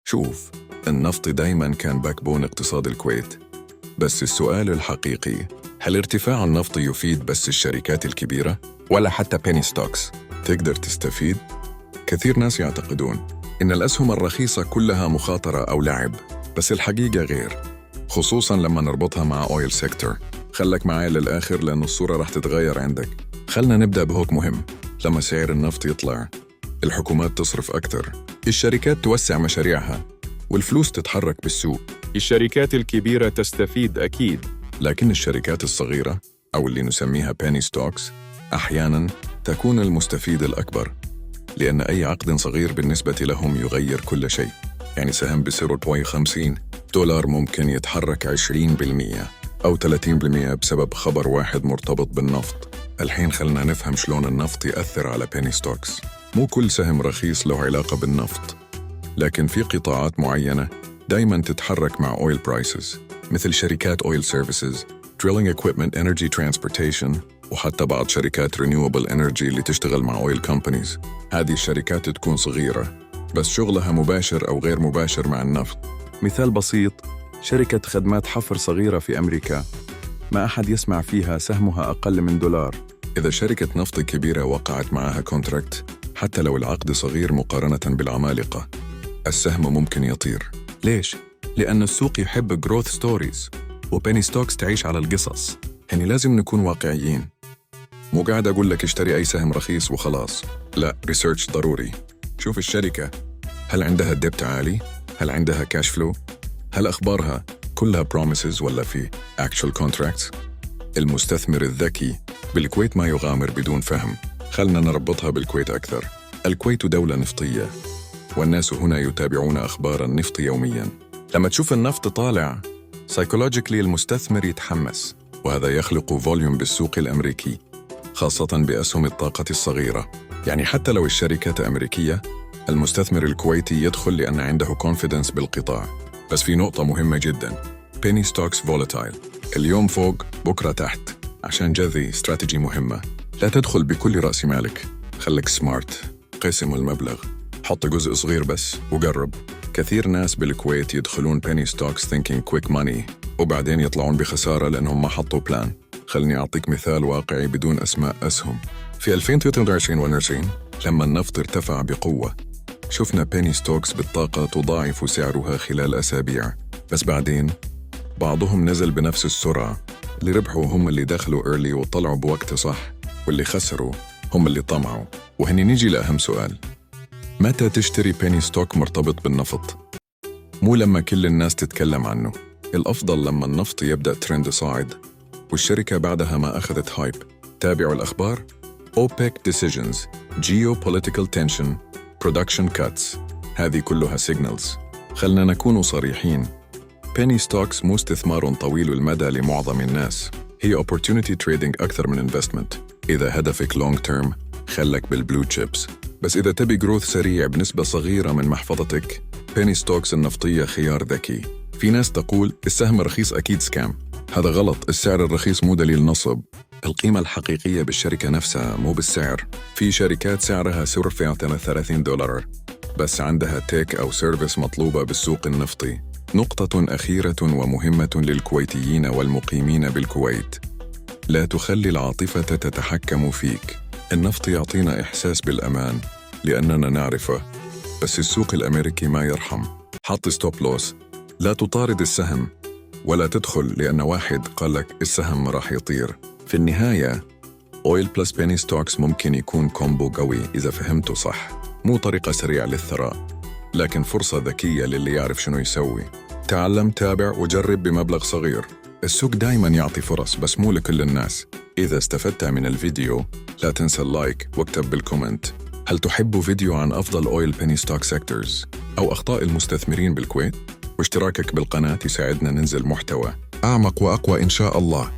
شوف، النفط دايماً كان باكبون اقتصاد الكويت، بس السؤال الحقيقي، هل ارتفاع النفط يفيد بس الشركات الكبيرة؟ ولا حتى بيني ستوكس تقدر تستفيد؟ كثير ناس يعتقدون إن الأسهم الرخيصة كلها مخاطرة أو لعب، بس الحقيقة غير، خصوصاً لما نربطها مع أويل سيكتور. خلك معايا للآخر لأن الصورة رح تتغير عندك. خلنا نبدأ بهوك مهم. لما سعر النفط يطلع، الحكومات تصرف أكتر، الشركات توسع مشاريعها، والفلوس تتحرك بالسوق. الشركات الكبيرة تستفيد أكيد، لكن الشركات الصغيرة أو اللي نسميها بيني ستوكس أحياناً تكون المستفيد الأكبر، لأن أي عقد صغير بالنسبة لهم يغير كل شيء. يعني سهم ب $0.50 ممكن يتحرك 20% أو 30% بسبب خبر واحد مرتبط بالنفط. الحين خلنا نفهم شلون النفط يأثر على بيني ستوكس. مو كل سهم رخيص له علاقة بالنفط، لكن في قطاعات معينة دايماً تتحرك مع oil prices، مثل شركات oil services، drilling equipment energy transportation، وحتى بعض شركات renewable energy اللي تشتغل مع oil companies. هذه الشركات تكون صغيرة، بس شغلها مباشر أو غير مباشر مع النفط. مثال بسيط، شركة خدمات حفر صغيرة في أمريكا ما أحد يسمع فيها، سهمها أقل من $1. إذا شركة نفط كبيرة وقعت معها كونتراكت، حتى لو العقد صغير مقارنة بالعمالقة، السهم ممكن يطير. ليش؟ لأن السوق يحب growth stories، وبيني ستوكس تعيش على القصص. يعني لازم نكون واقعيين. مو قاعد أقول لك اشتري أي سهم رخيص وخلاص، لا، ريسيرش ضروري. شوف الشركة، هل عندها ديبت عالي؟ هل عندها كاش فلو؟ هل أخبارها كلها promises ولا في actual contracts؟ المستثمر الذكي بالكويت ما يغامر بدون فهم. خلنا نربطها بالكويت أكثر. الكويت دولة نفطية، والناس هنا يتابعون أخبار النفط يومياً. لما تشوف النفط طالع، psychologically المستثمر يتحمس، وهذا يخلق فوليوم بالسوق الأمريكي، خاصة بأسهم الطاقة الصغيرة. يعني حتى لو الشركة أمريكية، المستثمر الكويتي يدخل لأن عنده confidence بالقطاع. بس في نقطة مهمة جداً، penny stocks volatile، اليوم فوق بكرة تحت. عشان جذي استراتيجي مهمة، لا تدخل بكل رأس مالك، خليك سمارت، قسم المبلغ، حط جزء صغير بس وجرب. كثير ناس بالكويت يدخلون penny stocks thinking quick money، وبعدين يطلعون بخسارة لأنهم ما حطوا بلان. خلني أعطيك مثال واقعي بدون أسماء أسهم. في 2023 لما النفط ارتفع بقوة، شفنا penny stocks بالطاقة تضاعف سعرها خلال أسابيع، بس بعدين بعضهم نزل بنفس السرعة. اللي ربحوا هم اللي دخلوا early وطلعوا بوقت صح، واللي خسروا هم اللي طمعوا. وهني نيجي لأهم سؤال، متى تشتري penny stock مرتبط بالنفط؟ مو لما كل الناس تتكلم عنه، الأفضل لما النفط يبدأ ترند صاعد والشركة بعدها ما أخذت هايب. تابعوا الأخبار، OPEC decisions، geopolitical tension، production cuts، هذه كلها signals. خلنا نكون صريحين، penny stocks مو استثمار طويل المدى لمعظم الناس، هي opportunity trading أكثر من investment. إذا هدفك long term، خلك بالبلو chips، بس إذا تبي جروث سريع بنسبة صغيرة من محفظتك، penny stocks النفطية خيار ذكي. في ناس تقول السهم رخيص أكيد سكام. هذا غلط، السعر الرخيص مو دليل نصب. القيمة الحقيقية بالشركة نفسها مو بالسعر. في شركات سعرها سرفع $30 بس عندها تيك أو سيرفيس مطلوبة بالسوق النفطي. نقطة أخيرة ومهمة للكويتيين والمقيمين بالكويت، لا تخلي العاطفة تتحكم فيك. النفط يعطينا إحساس بالأمان لأننا نعرفه، بس السوق الأمريكي ما يرحم. حط ستوب لوس، لا تطارد السهم ولا تدخل لأن واحد قالك السهم راح يطير. في النهاية Oil plus penny stocks ممكن يكون كومبو قوي إذا فهمته صح. مو طريقة سريعة للثراء، لكن فرصة ذكية للي يعرف شنو يسوي. تعلم، تابع وجرب بمبلغ صغير. السوق دايما يعطي فرص بس مو لكل الناس. إذا استفدت من الفيديو لا تنسى اللايك واكتب بالكومنت هل تحب فيديو عن أفضل Oil penny stock sectors أو أخطاء المستثمرين بالكويت؟ واشتراكك بالقناة يساعدنا ننزل محتوى أعمق وأقوى إن شاء الله.